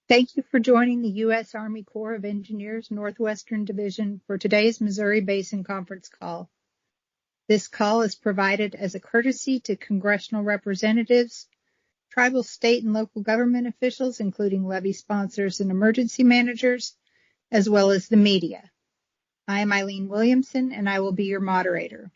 Thank you for joining the U.S. Army Corps of Engineers Northwestern Division for today's Missouri Basin Conference call. This call is provided as a courtesy to congressional representatives, tribal, state, and local government officials, including levee sponsors and emergency managers, as well as the media. I am Eileen Williamson, and I will be your moderator.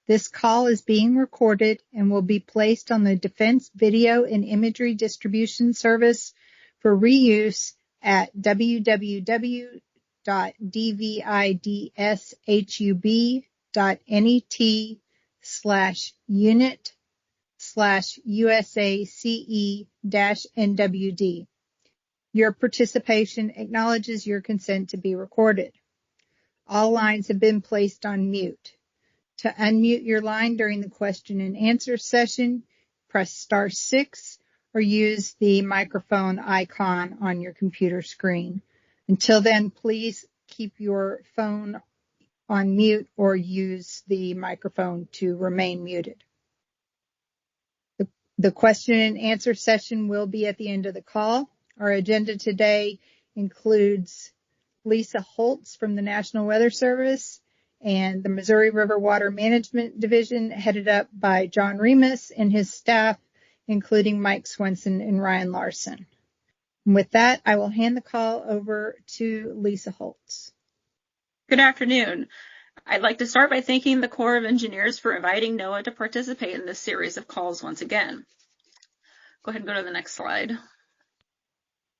This call is being recorded and will be placed on the Defense Video and Imagery Distribution Service for reuse at www.dvidshub.net/unit/USACE-NWD. Your participation acknowledges your consent to be recorded. All lines have been placed on mute. To unmute your line during the question and answer session, press *6 or use the microphone icon on your computer screen. Until then, please keep your phone on mute or use the microphone to remain muted. The question and answer session will be at the end of the call. Our agenda today includes Lisa Holtz from the National Weather Service and the Missouri River Water Management Division, headed up by John Remus and his staff, including Mike Swenson and Ryan Larson. And with that, I will hand the call over to Lisa Holtz. Good afternoon. I'd like to start by thanking the Corps of Engineers for inviting NOAA to participate in this series of calls once again. Go ahead and go to the next slide.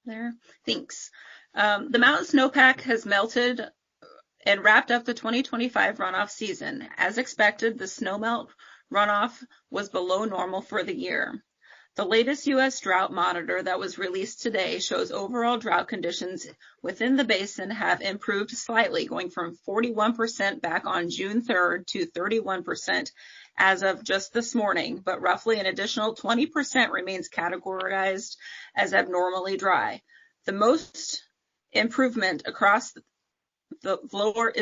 There. Thanks. The mountain snowpack has melted and wrapped up the 2025 runoff season. As expected, the snowmelt runoff was below normal for the year. The latest U.S. drought monitor that was released today shows overall drought conditions within the basin have improved slightly, going from 41% back on June 3rd to 31% as of just this morning, but roughly an additional 20% remains categorized as abnormally dry. The most improvement across the lower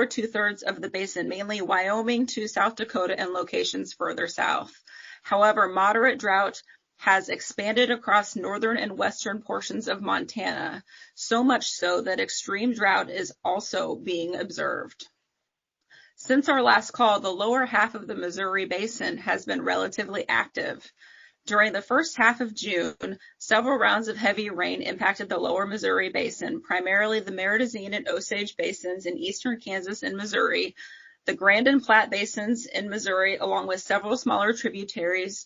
two-thirds of the basin, mainly Wyoming to South Dakota and locations further south. However, moderate drought has expanded across northern and western portions of Montana, so much so that extreme drought is also being observed. Since our last call, the lower half of the Missouri Basin has been relatively active. During the first half of June, several rounds of heavy rain impacted the lower Missouri Basin, primarily the Meridazine and Osage basins in eastern Kansas and Missouri, the Grand and Platte basins in Missouri, along with several smaller tributaries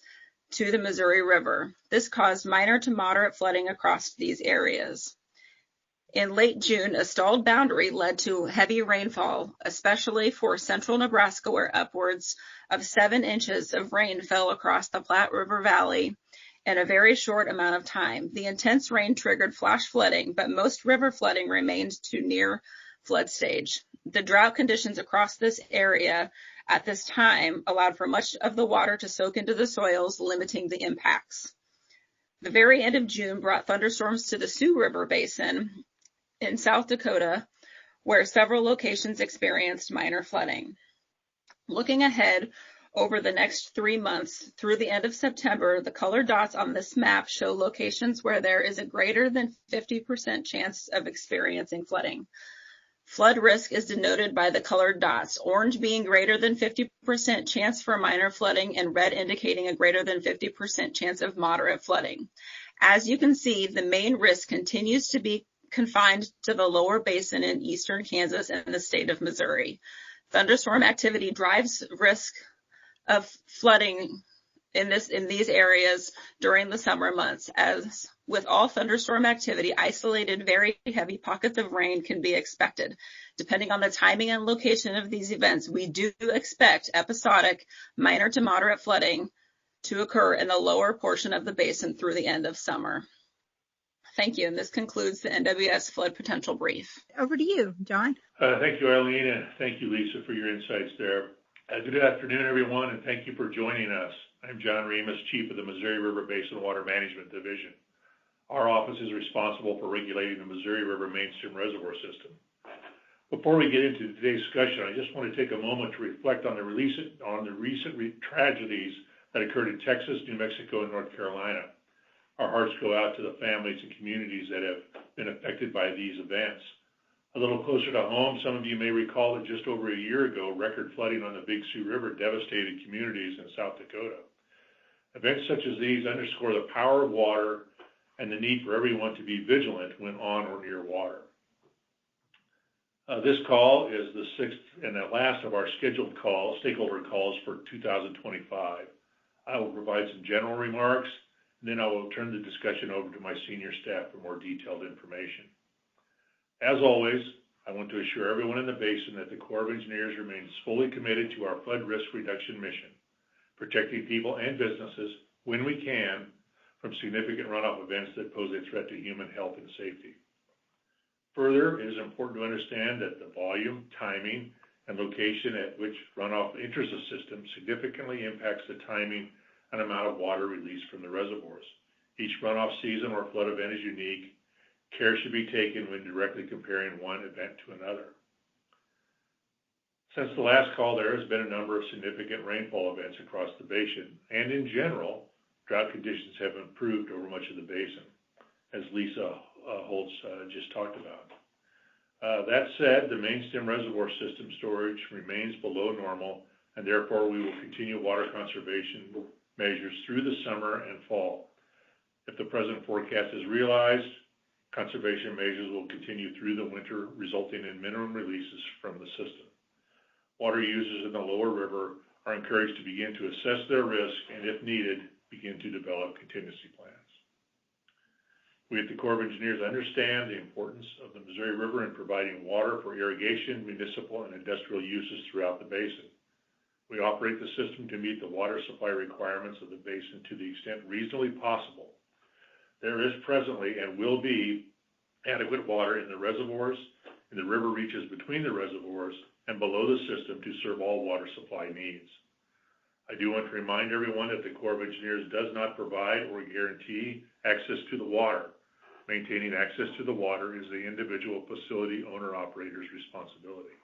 to the Missouri River. This caused minor to moderate flooding across these areas. In late June, a stalled boundary led to heavy rainfall, especially for central Nebraska, where upwards of 7 inches of rain fell across the Platte River Valley in a very short amount of time. The intense rain triggered flash flooding, but most river flooding remained to near flood stage. The drought conditions across this area at this time allowed for much of the water to soak into the soils, limiting the impacts. The very end of June brought thunderstorms to the Sioux River Basin in South Dakota, where several locations experienced minor flooding. Looking ahead over the next 3 months through the end of September, the colored dots on this map show locations where there is a greater than 50% chance of experiencing flooding. Flood risk is denoted by the colored dots, orange being greater than 50% chance for minor flooding and red indicating a greater than 50% chance of moderate flooding. As you can see, the main risk continues to be confined to the lower basin in eastern Kansas and the state of Missouri. Thunderstorm activity drives risk of flooding in these areas during the summer months. As with all thunderstorm activity, isolated, very heavy pockets of rain can be expected. Depending on the timing and location of these events, we do expect episodic, minor to moderate flooding to occur in the lower portion of the basin through the end of summer. Thank you, and this concludes the NWS Flood Potential Brief. Over to you, John. Thank you, Eileen, and thank you, Lisa, for your insights there. Good afternoon, everyone, and thank you for joining us. I'm John Remus, Chief of the Missouri River Basin Water Management Division. Our office is responsible for regulating the Missouri River mainstream reservoir system. Before we get into today's discussion, I just want to take a moment to reflect on the recent tragedies that occurred in Texas, New Mexico, and North Carolina. Our hearts go out to the families and communities that have been affected by these events. A little closer to home, some of you may recall that just over a year ago, record flooding on the Big Sioux River devastated communities in South Dakota. Events such as these underscore the power of water and the need for everyone to be vigilant when on or near water. This call is the sixth and the last of our scheduled stakeholder calls for 2025. I will provide some general remarks, and then I will turn the discussion over to my senior staff for more detailed information. As always, I want to assure everyone in the basin that the Corps of Engineers remains fully committed to our flood risk reduction mission, protecting people and businesses when we can from significant runoff events that pose a threat to human health and safety. Further, it is important to understand that the volume, timing, and location at which runoff enters the system significantly impacts the timing and amount of water released from the reservoirs. Each runoff season or flood event is unique. Care should be taken when directly comparing one event to another. Since the last call, there has been a number of significant rainfall events across the basin, and in general, drought conditions have improved over much of the basin, as Lisa Holtz just talked about. That said, the main stem reservoir system storage remains below normal, and therefore we will continue water conservation measures through the summer and fall. If the present forecast is realized, conservation measures will continue through the winter, resulting in minimum releases from the system. Water users in the lower river are encouraged to begin to assess their risk and, if needed, begin to develop contingency plans. We at the Corps of Engineers understand the importance of the Missouri River in providing water for irrigation, municipal, and industrial uses throughout the basin. We operate the system to meet the water supply requirements of the basin to the extent reasonably possible. There is presently and will be adequate water in the reservoirs, in the river reaches between the reservoirs, and below the system to serve all water supply needs. I do want to remind everyone that the Corps of Engineers does not provide or guarantee access to the water. Maintaining access to the water is the individual facility owner-operator's responsibility.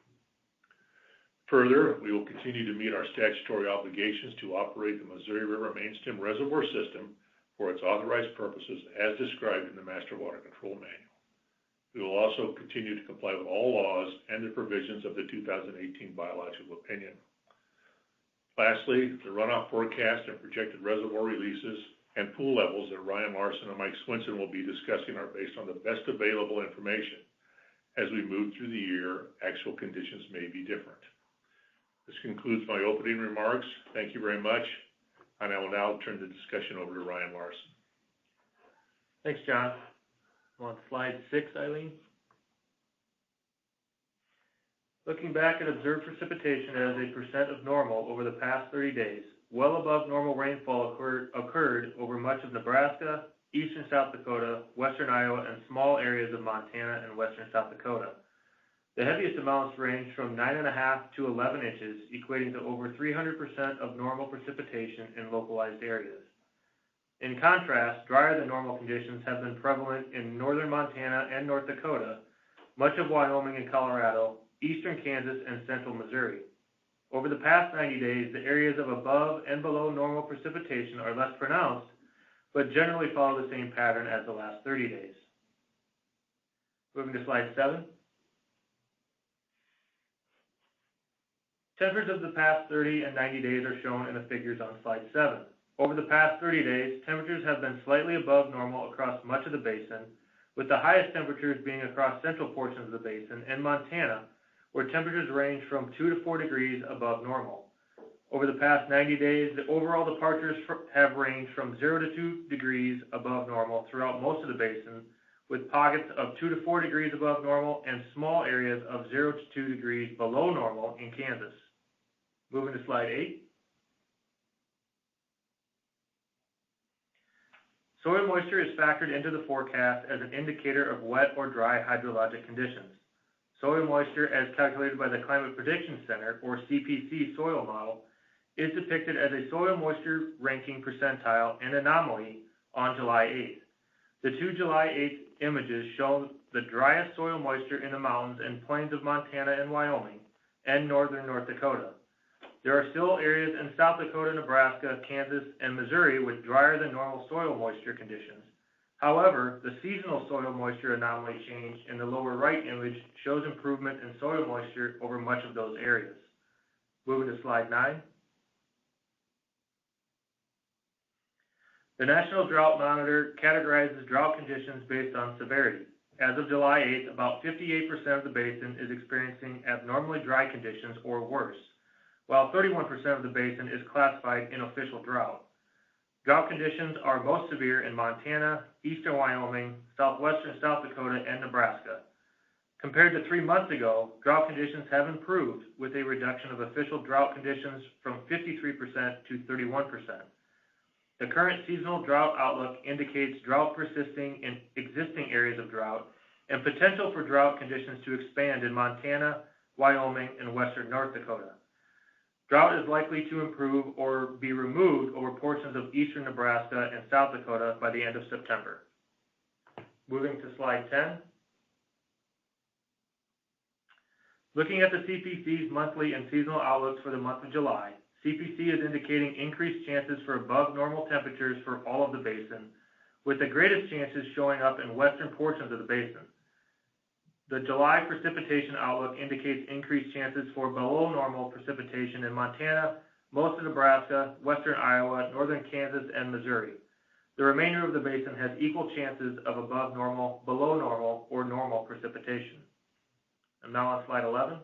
Further, we will continue to meet our statutory obligations to operate the Missouri River Mainstem Reservoir System for its authorized purposes as described in the Master Water Control Manual. We will also continue to comply with all laws and the provisions of the 2018 biological opinion. Lastly, the runoff forecast and projected reservoir releases and pool levels that Ryan Larson and Mike Swinson will be discussing are based on the best available information. As we move through the year, actual conditions may be different. This concludes my opening remarks. Thank you very much, and I will now turn the discussion over to Ryan Larson. Thanks, John. On slide 6, Eileen. Looking back at observed precipitation as a percent of normal over the past 30 days, well above normal rainfall occurred over much of Nebraska, eastern South Dakota, western Iowa, and small areas of Montana and western South Dakota. The heaviest amounts range from 9.5 to 11 inches, equating to over 300% of normal precipitation in localized areas. In contrast, drier than normal conditions have been prevalent in northern Montana and North Dakota, much of Wyoming and Colorado, eastern Kansas, and central Missouri. Over the past 90 days, the areas of above and below normal precipitation are less pronounced, but generally follow the same pattern as the last 30 days. Moving to slide 7. Temperatures of the past 30 and 90 days are shown in the figures on slide 7. Over the past 30 days, temperatures have been slightly above normal across much of the basin, with the highest temperatures being across central portions of the basin and Montana, where temperatures range from 2 to 4 degrees above normal. Over the past 90 days, the overall departures have ranged from 0 to 2 degrees above normal throughout most of the basin, with pockets of 2 to 4 degrees above normal and small areas of 0 to 2 degrees below normal in Kansas. Moving to slide 8. Soil moisture is factored into the forecast as an indicator of wet or dry hydrologic conditions. Soil moisture, as calculated by the Climate Prediction Center, or CPC soil model, is depicted as a soil moisture ranking percentile and anomaly on July 8th. The 2 July 8th images show the driest soil moisture in the mountains and plains of Montana and Wyoming and northern North Dakota. There are still areas in South Dakota, Nebraska, Kansas, and Missouri with drier than normal soil moisture conditions. However, the seasonal soil moisture anomaly change in the lower right image shows improvement in soil moisture over much of those areas. Moving to slide 9. The National Drought Monitor categorizes drought conditions based on severity. As of July 8th, about 58% of the basin is experiencing abnormally dry conditions or worse, while 31% of the basin is classified in official drought. Drought conditions are most severe in Montana, eastern Wyoming, southwestern South Dakota, and Nebraska. Compared to 3 months ago, drought conditions have improved with a reduction of official drought conditions from 53% to 31%. The current seasonal drought outlook indicates drought persisting in existing areas of drought and potential for drought conditions to expand in Montana, Wyoming, and western North Dakota. Drought is likely to improve or be removed over portions of eastern Nebraska and South Dakota by the end of September. Moving to slide 10. Looking at the CPC's monthly and seasonal outlooks for the month of July, CPC is indicating increased chances for above normal temperatures for all of the basin, with the greatest chances showing up in western portions of the basin. The July precipitation outlook indicates increased chances for below normal precipitation in Montana, most of Nebraska, western Iowa, northern Kansas, and Missouri. The remainder of the basin has equal chances of above normal, below normal, or normal precipitation. And now on slide 11.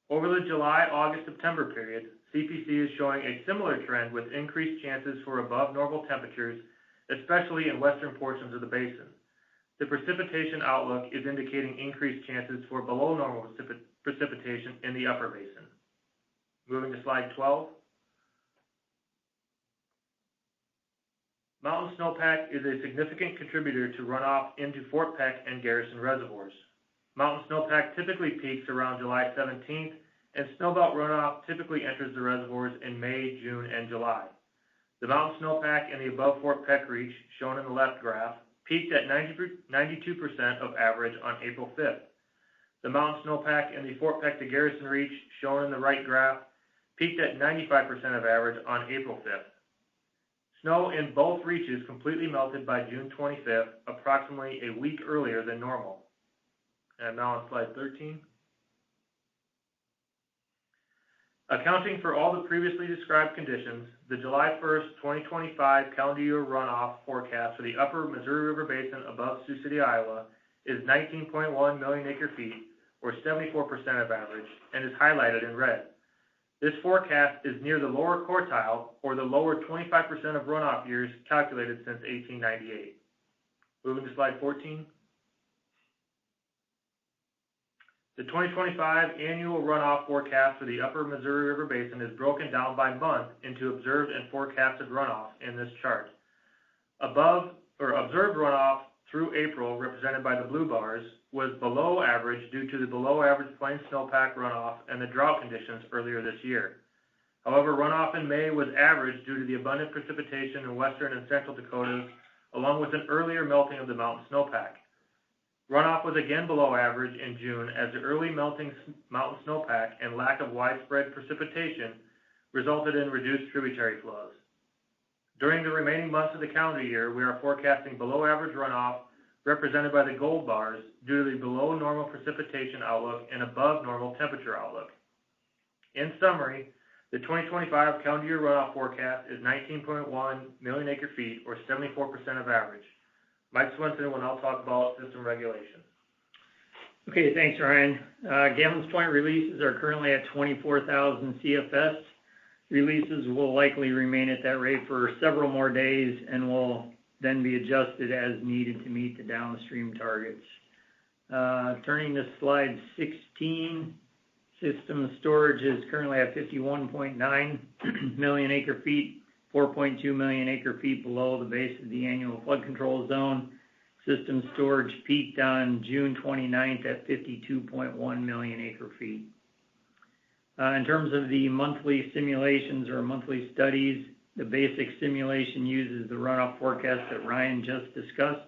Over the July, August, September period, CPC is showing a similar trend with increased chances for above normal temperatures, especially in western portions of the basin. The precipitation outlook is indicating increased chances for below normal precipitation in the upper basin. Moving to slide 12. Mountain snowpack is a significant contributor to runoff into Fort Peck and Garrison reservoirs. Mountain snowpack typically peaks around July 17th, and snowmelt runoff typically enters the reservoirs in May, June, and July. The mountain snowpack in the above Fort Peck reach, shown in the left graph, peaked at 92% of average on April 5th. The mountain snowpack in the Fort Peck to Garrison reach, shown in the right graph, peaked at 95% of average on April 5th. Snow in both reaches completely melted by June 25th, approximately a week earlier than normal. And now on slide 13. Accounting for all the previously described conditions, the July 1st, 2025 calendar year runoff forecast for the upper Missouri River Basin above Sioux City, Iowa is 19.1 million acre-feet, or 74% of average, and is highlighted in red. This forecast is near the lower quartile, or the lower 25% of runoff years calculated since 1898. Moving to slide 14. The 2025 annual runoff forecast for the upper Missouri River Basin is broken down by month into observed and forecasted runoff in this chart. Observed runoff through April, represented by the blue bars, was below average due to the below average plain snowpack runoff and the drought conditions earlier this year. However, runoff in May was average due to the abundant precipitation in western and central Dakotas, along with an earlier melting of the mountain snowpack. Runoff was again below average in June as the early melting mountain snowpack and lack of widespread precipitation resulted in reduced tributary flows. During the remaining months of the calendar year, we are forecasting below average runoff, represented by the gold bars, due to the below normal precipitation outlook and above normal temperature outlook. In summary, the 2025 calendar year runoff forecast is 19.1 million acre-feet, or 74% of average. Mike Swenson will now talk about system regulation. Okay, thanks, Ryan. Gammons Point releases are currently at 24,000 CFS. Releases will likely remain at that rate for several more days and will then be adjusted as needed to meet the downstream targets. Turning to slide 16, system storage is currently at 51.9 million acre-feet, 4.2 million acre-feet below the base of the annual flood control zone. System storage peaked on June 29th at 52.1 million acre-feet. In terms of the monthly simulations or monthly studies, the basic simulation uses the runoff forecast that Ryan just discussed.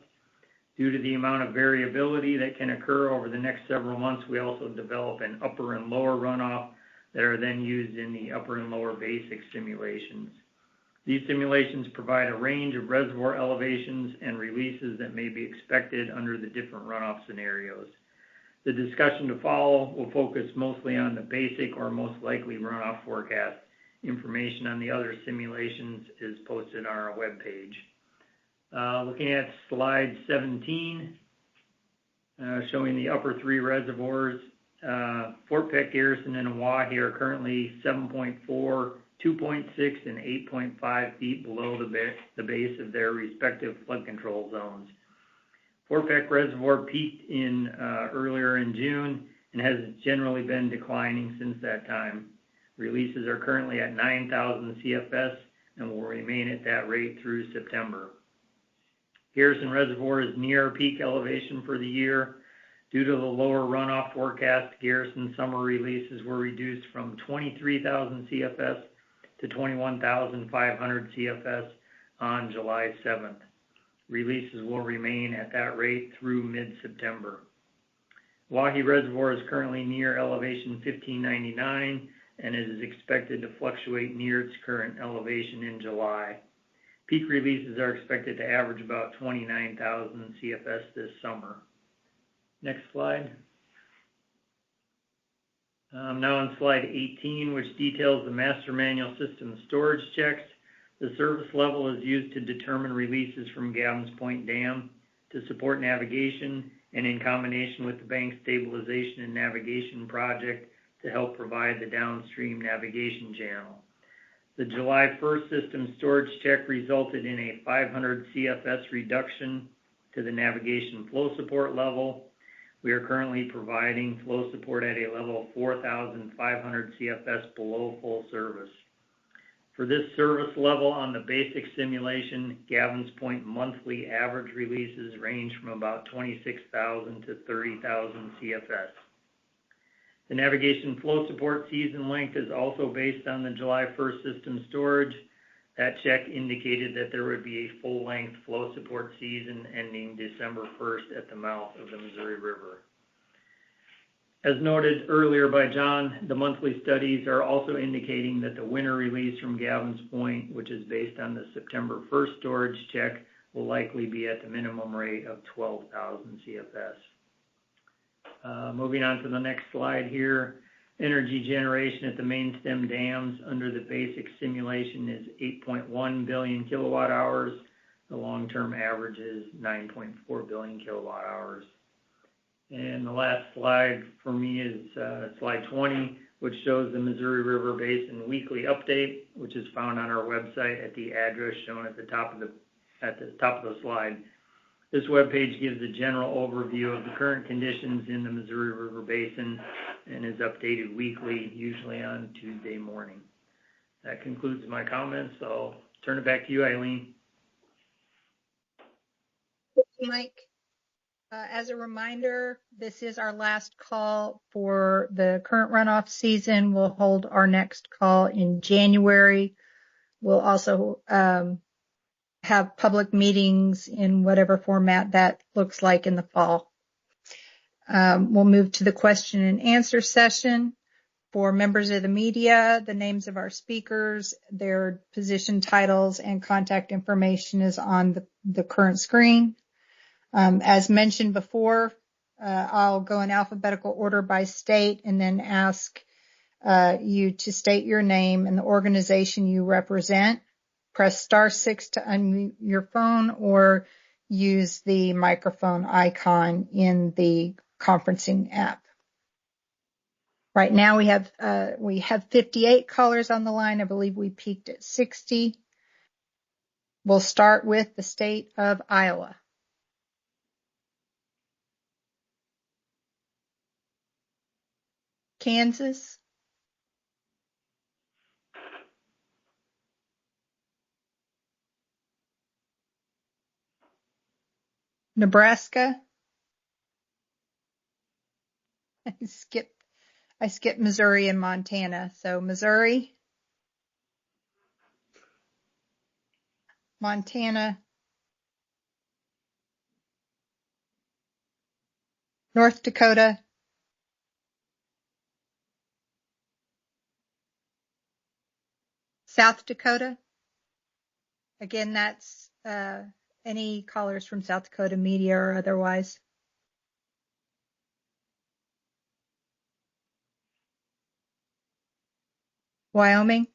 Due to the amount of variability that can occur over the next several months, we also develop an upper and lower runoff that are then used in the upper and lower basic simulations. These simulations provide a range of reservoir elevations and releases that may be expected under the different runoff scenarios. The discussion to follow will focus mostly on the basic or most likely runoff forecast. Information on the other simulations is posted on our webpage. Looking at slide 17, showing the upper three reservoirs, Fort Peck, Garrison, and Oahe are currently 7.4, 2.6, and 8.5 feet below the base of their respective flood control zones. Fort Peck Reservoir peaked earlier in June and has generally been declining since that time. Releases are currently at 9,000 CFS and will remain at that rate through September. Garrison Reservoir is near peak elevation for the year. Due to the lower runoff forecast, Garrison summer releases were reduced from 23,000 CFS to 21,500 CFS on July 7th. Releases will remain at that rate through mid-September. Oahe Reservoir is currently near elevation 1599 and is expected to fluctuate near its current elevation in July. Peak releases are expected to average about 29,000 CFS this summer. Next slide. Now on slide 18, which details the Master Manual System storage checks. The service level is used to determine releases from Gavin's Point Dam to support navigation and in combination with the bank stabilization and navigation project to help provide the downstream navigation channel. The July 1st system storage check resulted in a 500 CFS reduction to the navigation flow support level. We are currently providing flow support at a level of 4,500 CFS below full service. For this service level on the basic simulation, Gavin's Point monthly average releases range from about 26,000 to 30,000 CFS. The navigation flow support season length is also based on the July 1st system storage. That check indicated that there would be a full-length flow support season ending December 1st at the mouth of the Missouri River. As noted earlier by John, the monthly studies are also indicating that the winter release from Gavin's Point, which is based on the September 1st storage check, will likely be at the minimum rate of 12,000 CFS. Moving on to the next slide here, energy generation at the main stem dams under the basic simulation is 8.1 billion kilowatt hours. The long-term average is 9.4 billion kilowatt hours. And the last slide for me is slide 20, which shows the Missouri River Basin weekly update, which is found on our website at the address shown at the top of the slide. This webpage gives a general overview of the current conditions in the Missouri River Basin and is updated weekly, usually on Tuesday morning. That concludes my comments, so I'll turn it back to you, Eileen. Thank you, Mike. As a reminder, this is our last call for the current runoff season. We'll hold our next call in January. We'll also have public meetings in whatever format that looks like in the fall. We'll move to the question and answer session. For members of the media, the names of our speakers, their position titles, and contact information is on the current screen. As mentioned before, I'll go in alphabetical order by state and then ask you to state your name and the organization you represent. Press *6 to unmute your phone or use the microphone icon in the conferencing app. Right now we have 58 callers on the line. I believe we peaked at 60. We'll start with the state of Iowa. Kansas. Nebraska. I skipped Missouri and Montana. So Missouri, Montana, North Dakota, South Dakota. Again, that's any callers from South Dakota media or otherwise. Wyoming.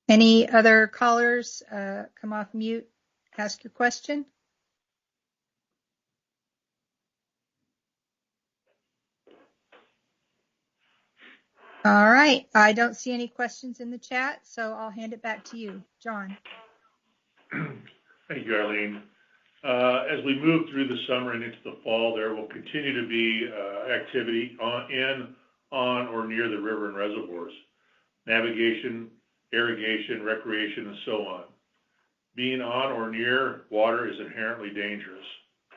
Any other callers? Come off mute, ask your question. All right, I don't see any questions in the chat, so I'll hand it back to you, John. Thank you, Arlene. As we move through the summer and into the fall, there will continue to be activity on or near the river and reservoirs, navigation, irrigation, recreation, and so on. Being on or near water is inherently dangerous.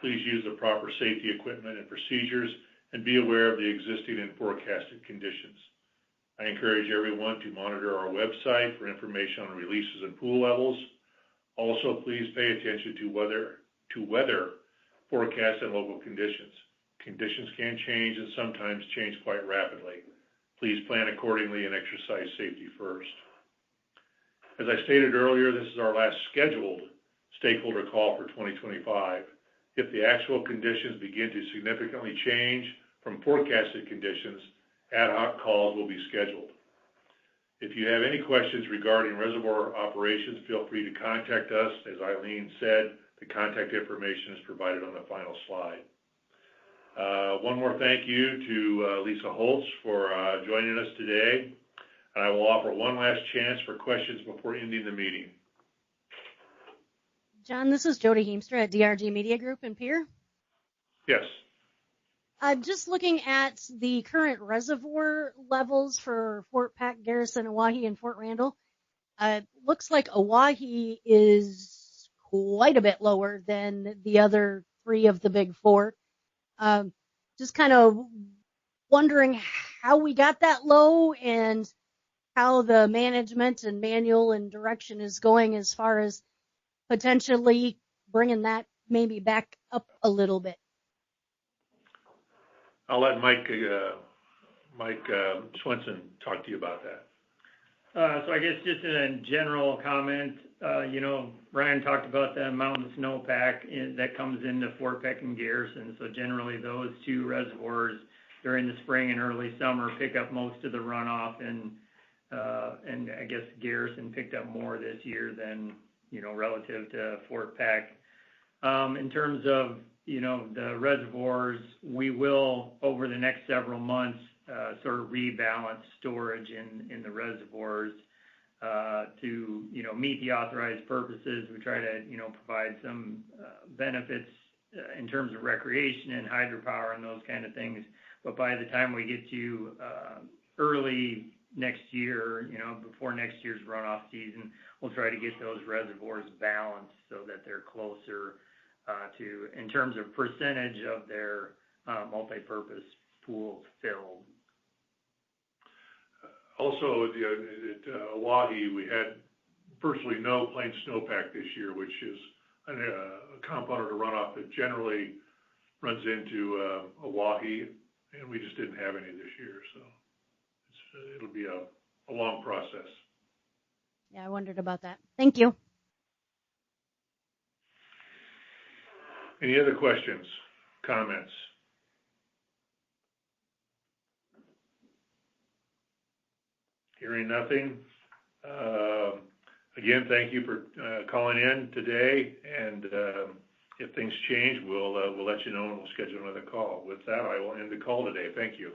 Please use the proper safety equipment and procedures and be aware of the existing and forecasted conditions. I encourage everyone to monitor our website for information on releases and pool levels. Also, please pay attention to weather forecasts and local conditions. Conditions can change and sometimes change quite rapidly. Please plan accordingly and exercise safety first. As I stated earlier, this is our last scheduled stakeholder call for 2025. If the actual conditions begin to significantly change from forecasted conditions, ad hoc calls will be scheduled. If you have any questions regarding reservoir operations, feel free to contact us. As Eileen said, the contact information is provided on the final slide. One more thank you to Lisa Holtz for joining us today. And I will offer one last chance for questions before ending the meeting. John, this is Jody Heemstra at DRG Media Group in Pierre. Yes. Just looking at the current reservoir levels for Fort Pack, Garrison, Oahe, and Fort Randall, looks like Oahe is quite a bit lower than the other three of the big four. Just kind of wondering how we got that low and how the management and manual and direction is going as far as potentially bringing that maybe back up a little bit. I'll let Mike Swenson talk to you about that. So I guess just in a general comment, Ryan talked about the mountain snowpack that comes into Fort Peck and Garrison. So generally those two reservoirs during the spring and early summer pick up most of the runoff, and I guess Garrison picked up more this year than, relative to Fort Peck. In terms of, the reservoirs, we will, over the next several months, sort of rebalance storage in the reservoirs to, meet the authorized purposes. We try to, provide some benefits in terms of recreation and hydropower and those kind of things. But by the time we get to early next year, before next year's runoff season, we'll try to get those reservoirs balanced so that they're closer to, in terms of percentage of their multi-purpose pools filled. Also, at Oahe, we had virtually no plain snowpack this year, which is a component of runoff that generally runs into Oahe, and we just didn't have any this year. So it'll be a long process. Yeah, I wondered about that. Thank you. Any other questions, comments? Hearing nothing. Again, thank you for calling in today, and if things change, we'll let you know and we'll schedule another call. With that, I will end the call today. Thank you.